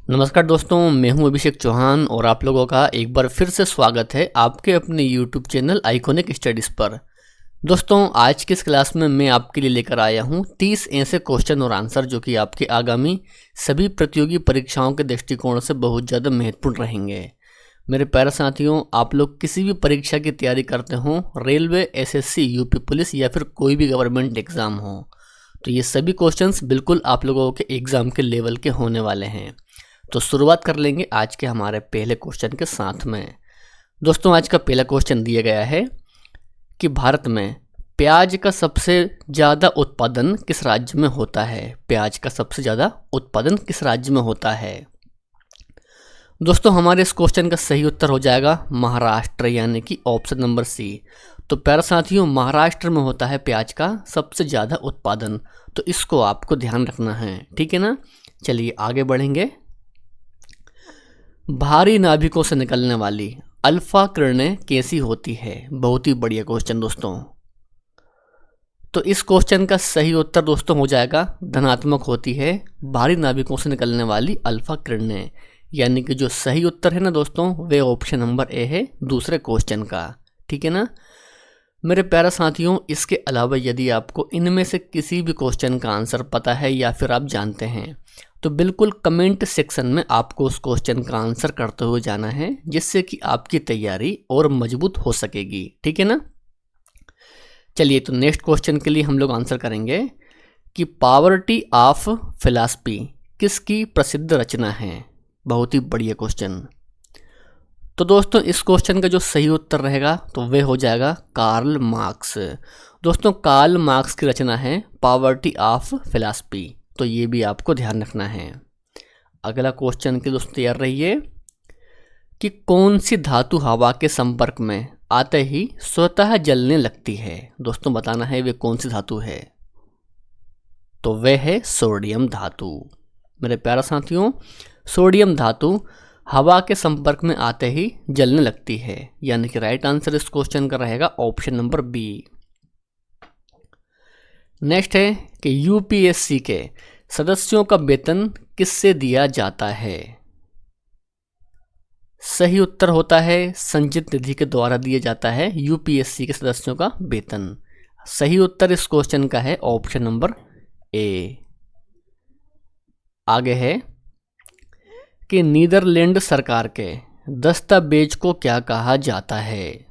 नमस्कार दोस्तों, मैं हूं अभिषेक चौहान और आप लोगों का एक बार फिर से स्वागत है आपके अपने YouTube चैनल आइकॉनिक स्टडीज़ पर। दोस्तों, आज की इस क्लास में मैं आपके लिए लेकर आया हूं 30 ऐसे क्वेश्चन और आंसर जो कि आपके आगामी सभी प्रतियोगी परीक्षाओं के दृष्टिकोण से बहुत ज़्यादा महत्वपूर्ण रहेंगे। मेरे प्यारे साथियों, आप लोग किसी भी परीक्षा की तैयारी करते हों, रेलवे, SSC, यूपी पुलिस या फिर कोई भी गवर्नमेंट एग्ज़ाम हो, तो ये सभी क्वेश्चंस बिल्कुल आप लोगों के एग्ज़ाम के लेवल के होने वाले हैं। तो शुरुआत कर लेंगे आज के हमारे पहले क्वेश्चन के साथ में। दोस्तों, आज का पहला क्वेश्चन दिया गया है कि भारत में प्याज का सबसे ज़्यादा उत्पादन किस राज्य में होता है। प्याज का सबसे ज़्यादा उत्पादन किस राज्य में होता है। दोस्तों, हमारे इस क्वेश्चन का सही उत्तर हो जाएगा महाराष्ट्र, यानी कि ऑप्शन नंबर सी। तो प्यारे साथियों, महाराष्ट्र में होता है प्याज का सबसे ज़्यादा उत्पादन, तो इसको आपको ध्यान रखना है, ठीक है ना। चलिए आगे बढ़ेंगे। भारी नाभिकों से निकलने वाली अल्फा किरणें कैसी होती है। बहुत ही बढ़िया क्वेश्चन दोस्तों। तो इस क्वेश्चन का सही उत्तर दोस्तों हो जाएगा धनात्मक होती है भारी नाभिकों से निकलने वाली अल्फा किरणें, यानी कि जो सही उत्तर है ना दोस्तों, वे ऑप्शन नंबर ए है दूसरे क्वेश्चन का, ठीक है ना। मेरे प्यारे साथियों, इसके अलावा यदि आपको इनमें से किसी भी क्वेश्चन का आंसर पता है या फिर आप जानते हैं, तो बिल्कुल कमेंट सेक्शन में आपको उस क्वेश्चन का आंसर करते हुए जाना है, जिससे कि आपकी तैयारी और मजबूत हो सकेगी, ठीक है ना। चलिए, तो नेक्स्ट क्वेश्चन के लिए हम लोग आंसर करेंगे कि पॉवर्टी ऑफ फिलॉसफी किसकी प्रसिद्ध रचना है। बहुत ही बढ़िया क्वेश्चन। तो दोस्तों, इस क्वेश्चन का जो सही उत्तर रहेगा तो वह हो जाएगा कार्ल मार्क्स। दोस्तों, कार्ल मार्क्स की रचना है पॉवर्टी ऑफ फिलॉसफी, तो ये भी आपको ध्यान रखना है। अगला क्वेश्चन के दोस्तों तैयार रहिए कि कौन सी धातु हवा के संपर्क में आते ही स्वतः जलने लगती है। दोस्तों, बताना है वे कौन सी धातु है। तो वह है सोडियम धातु। मेरे प्यारे साथियों, सोडियम धातु हवा के संपर्क में आते ही जलने लगती है, यानी कि राइट आंसर इस क्वेश्चन का रहेगा ऑप्शन नंबर बी। नेक्स्ट है कि यूपीएससी के सदस्यों का वेतन किससे दिया जाता है। सही उत्तर होता है संचित निधि के द्वारा दिया जाता है यूपीएससी के सदस्यों का वेतन। सही उत्तर इस क्वेश्चन का है ऑप्शन नंबर ए। आगे है कि नीदरलैंड सरकार के दस्तावेज को क्या कहा जाता है।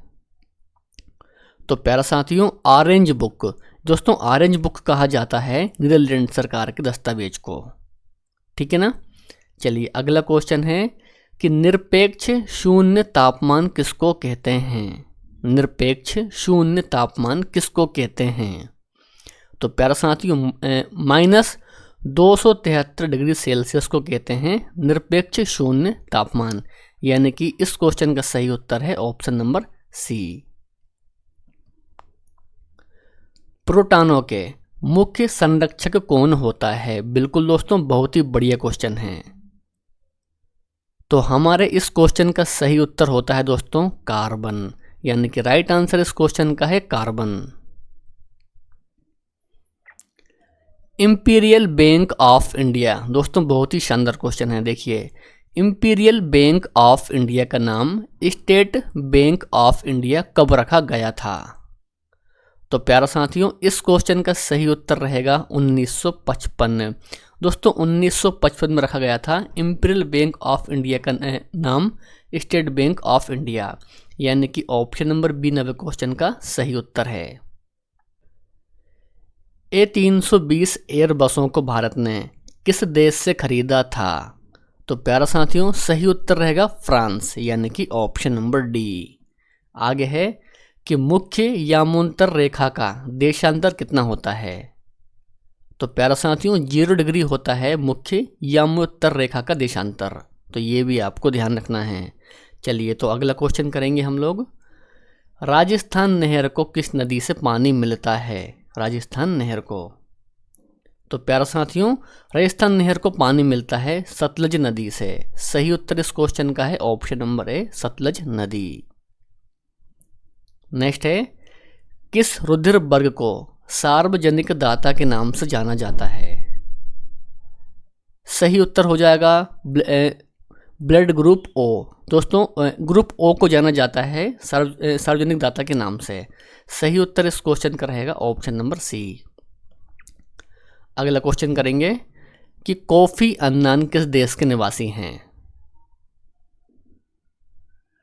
तो प्यारा साथियों, ऑरेंज बुक। दोस्तों, ऑरेंज बुक कहा जाता है नीदरलैंड सरकार के दस्तावेज को, ठीक है ना। चलिए अगला क्वेश्चन है कि निरपेक्ष शून्य तापमान किसको कहते हैं। निरपेक्ष शून्य तापमान किसको कहते हैं। तो प्यारा साथियों, -273 डिग्री सेल्सियस को कहते हैं निरपेक्ष शून्य तापमान, यानी कि इस क्वेश्चन का सही उत्तर है ऑप्शन नंबर सी। प्रोटॉनों के मुख्य संरक्षक कौन होता है। बिल्कुल दोस्तों, बहुत ही बढ़िया क्वेश्चन है। तो हमारे इस क्वेश्चन का सही उत्तर होता है दोस्तों कार्बन, यानी कि राइट आंसर इस क्वेश्चन का है carbon. Imperial bank of India. दोस्तों, बहुत ही शानदार क्वेश्चन है। देखिए, इंपीरियल बैंक ऑफ इंडिया का नाम स्टेट बैंक ऑफ इंडिया कब रखा गया था। तो प्यारा साथियों, इस क्वेश्चन का सही उत्तर रहेगा 1955। दोस्तों, 1955 में रखा गया था इंपीरियल बैंक ऑफ इंडिया का नाम स्टेट बैंक ऑफ इंडिया, यानी कि ऑप्शन नंबर बी 90 क्वेश्चन का सही उत्तर है। A320 एयर बसों को भारत ने किस देश से खरीदा था। तो प्यारा साथियों, सही उत्तर रहेगा फ्रांस, यानी कि ऑप्शन नंबर डी। आगे है कि मुख्य यामोत्तर रेखा का देशांतर कितना होता है। तो प्यारा साथियों, 0 डिग्री होता है मुख्य यामोत्तर रेखा का देशांतर, तो ये भी आपको ध्यान रखना है। चलिए, तो अगला क्वेश्चन करेंगे हम लोग। राजस्थान नहर को किस नदी से पानी मिलता है। राजस्थान नहर को। तो प्यारा साथियों, राजस्थान नहर को पानी मिलता है सतलज नदी से। सही उत्तर इस क्वेश्चन का है ऑप्शन नंबर ए, सतलज नदी। नेक्स्ट है, किस रुधिर वर्ग को सार्वजनिक दाता के नाम से जाना जाता है। सही उत्तर हो जाएगा ब्लड ग्रुप ओ। दोस्तों ग्रुप ओ को जाना जाता है सार्वजनिक दाता के नाम से। सही उत्तर इस क्वेश्चन का रहेगा ऑप्शन नंबर सी। अगला क्वेश्चन करेंगे कि कोफी अन्नान किस देश के निवासी हैं।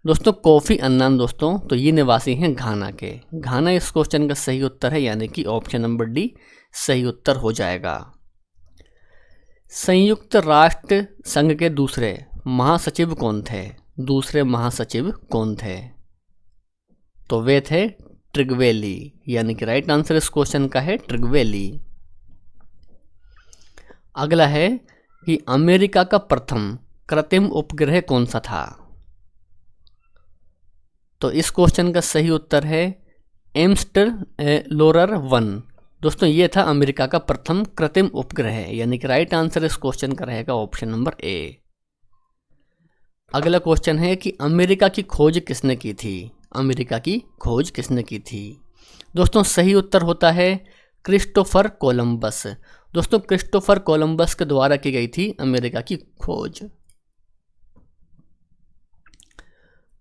दोस्तों कोफी अन्नान दोस्तों तो ये निवासी हैं घाना के। घाना इस क्वेश्चन का सही उत्तर है, यानी कि ऑप्शन नंबर डी सही उत्तर हो जाएगा। संयुक्त राष्ट्र संघ के दूसरे महासचिव कौन थे? दूसरे महासचिव कौन थे? तो वे थे ट्रिगवेली, यानी कि राइट आंसर इस क्वेश्चन का है ट्रिगवेली। अगला है कि अमेरिका का प्रथम कृत्रिम उपग्रह कौन सा था? तो इस क्वेश्चन का सही उत्तर है एक्सप्लोरर 1। दोस्तों ये था अमेरिका का प्रथम कृत्रिम उपग्रह, यानी कि राइट आंसर इस क्वेश्चन का रहेगा ऑप्शन नंबर ए। अगला क्वेश्चन है कि अमेरिका की खोज किसने की थी? अमेरिका की खोज किसने की थी? दोस्तों सही उत्तर होता है क्रिस्टोफर कोलंबस। दोस्तों क्रिस्टोफर कोलंबस के द्वारा की गई थी अमेरिका की खोज।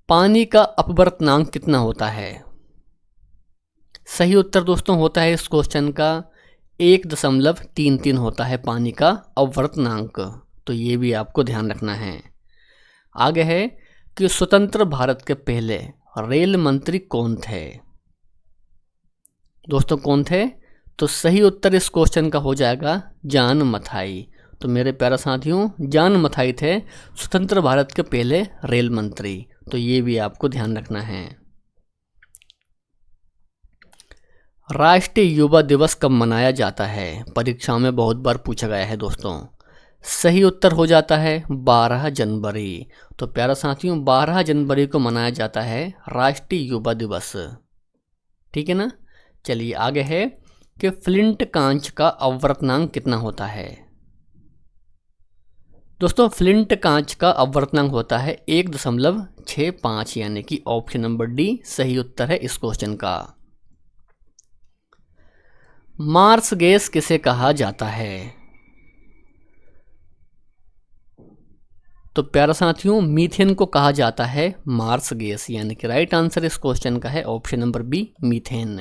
पानी का अपवर्तनांक कितना होता है? सही उत्तर दोस्तों होता है इस क्वेश्चन का 1.33 होता है पानी का अपवर्तनांक। तो ये भी आपको ध्यान रखना है। आगे है कि स्वतंत्र भारत के पहले रेल मंत्री कौन थे? दोस्तों कौन थे? तो सही उत्तर इस क्वेश्चन का हो जाएगा जॉन मथाई। तो मेरे प्यारे साथियों जॉन मथाई थे स्वतंत्र भारत के पहले रेल मंत्री। तो ये भी आपको ध्यान रखना है। राष्ट्रीय युवा दिवस कब मनाया जाता है? परीक्षा में बहुत बार पूछा गया है दोस्तों। सही उत्तर हो जाता है 12 जनवरी। तो प्यारा साथियों 12 जनवरी को मनाया जाता है राष्ट्रीय युवा दिवस। ठीक है ना। चलिए आगे है कि फ्लिंट कांच का अपवर्तनांक कितना होता है? दोस्तों फ्लिंट कांच का अपवर्तनांक होता है 1.65, यानी कि ऑप्शन नंबर डी सही उत्तर है इस क्वेश्चन का। मार्स गैस किसे कहा जाता है? तो प्यारा साथियों मीथेन को कहा जाता है मार्स गैस, यानी कि राइट आंसर इस क्वेश्चन का है ऑप्शन नंबर बी मीथेन।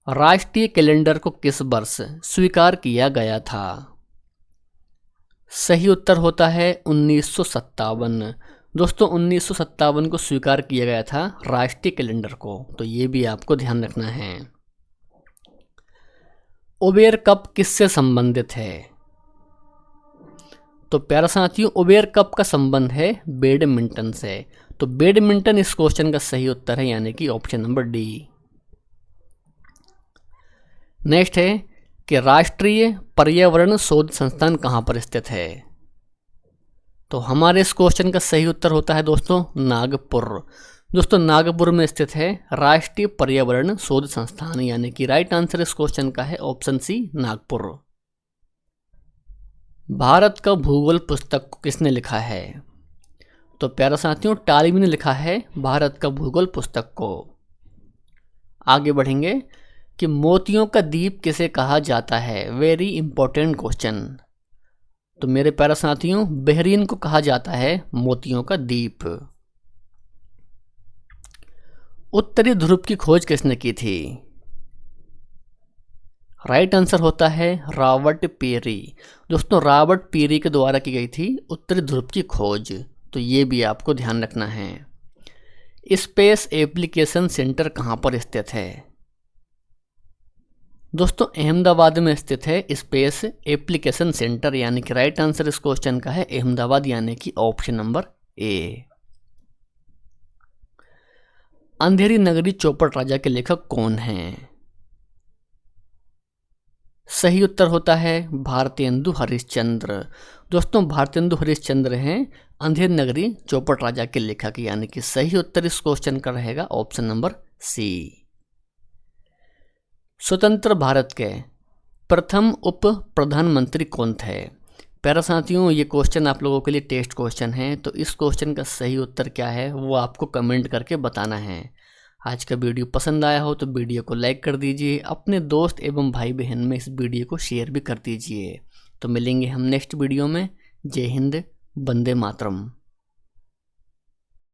राष्ट्रीय कैलेंडर को किस वर्ष स्वीकार किया गया था? सही उत्तर होता है 1957। दोस्तों 1957 को स्वीकार किया गया था राष्ट्रीय कैलेंडर को। तो ये भी आपको ध्यान रखना है। उबेर कप किससे संबंधित है? तो प्यारा साथियों उबेर कप का संबंध है बैडमिंटन से। तो बैडमिंटन इस क्वेश्चन का सही उत्तर है, यानी कि ऑप्शन नंबर डी। नेक्स्ट है कि राष्ट्रीय पर्यावरण शोध संस्थान कहाँ पर स्थित है? तो हमारे इस क्वेश्चन का सही उत्तर होता है दोस्तों नागपुर। दोस्तों नागपुर में स्थित है राष्ट्रीय पर्यावरण शोध संस्थान, यानी कि राइट आंसर इस क्वेश्चन का है ऑप्शन सी नागपुर। भारत का भूगोल पुस्तक को किसने लिखा है? तो प्यारा साथियों टालिमी ने लिखा है भारत का भूगोल पुस्तक को। आगे बढ़ेंगे कि मोतियों का द्वीप किसे कहा जाता है? Very important question. तो मेरे प्यारे साथियों बहरीन को कहा जाता है मोतियों का द्वीप। उत्तरी ध्रुव की खोज किसने की थी? राइट आंसर होता है रॉबर्ट पेरी। दोस्तों रॉबर्ट पेरी के द्वारा की गई थी उत्तरी ध्रुव की खोज। तो ये भी आपको ध्यान रखना है। स्पेस एप्लीकेशन सेंटर कहाँ पर स्थित है? दोस्तों अहमदाबाद में स्थित है स्पेस एप्लीकेशन सेंटर, यानी कि राइट आंसर इस क्वेश्चन का है अहमदाबाद, यानी कि ऑप्शन नंबर ए। अंधेरी नगरी चौपट राजा के लेखक कौन हैं? सही उत्तर होता है भारतेंदु हरिश्चंद्र। दोस्तों भारतेंदु हरिश्चंद्र हैं अंधेरी नगरी चौपट राजा के लेखक, यानी कि सही उत्तर इस क्वेश्चन का रहेगा ऑप्शन नंबर सी। स्वतंत्र भारत के प्रथम उप प्रधानमंत्री कौन थे? प्यारा साथियों ये क्वेश्चन आप लोगों के लिए टेस्ट क्वेश्चन है। तो इस क्वेश्चन का सही उत्तर क्या है वो आपको कमेंट करके बताना है। आज का वीडियो पसंद आया हो तो वीडियो को लाइक कर दीजिए, अपने दोस्त एवं भाई बहन में इस वीडियो को शेयर भी कर दीजिए। तो मिलेंगे हम नेक्स्ट वीडियो में। जय हिंद, वंदे मातरम।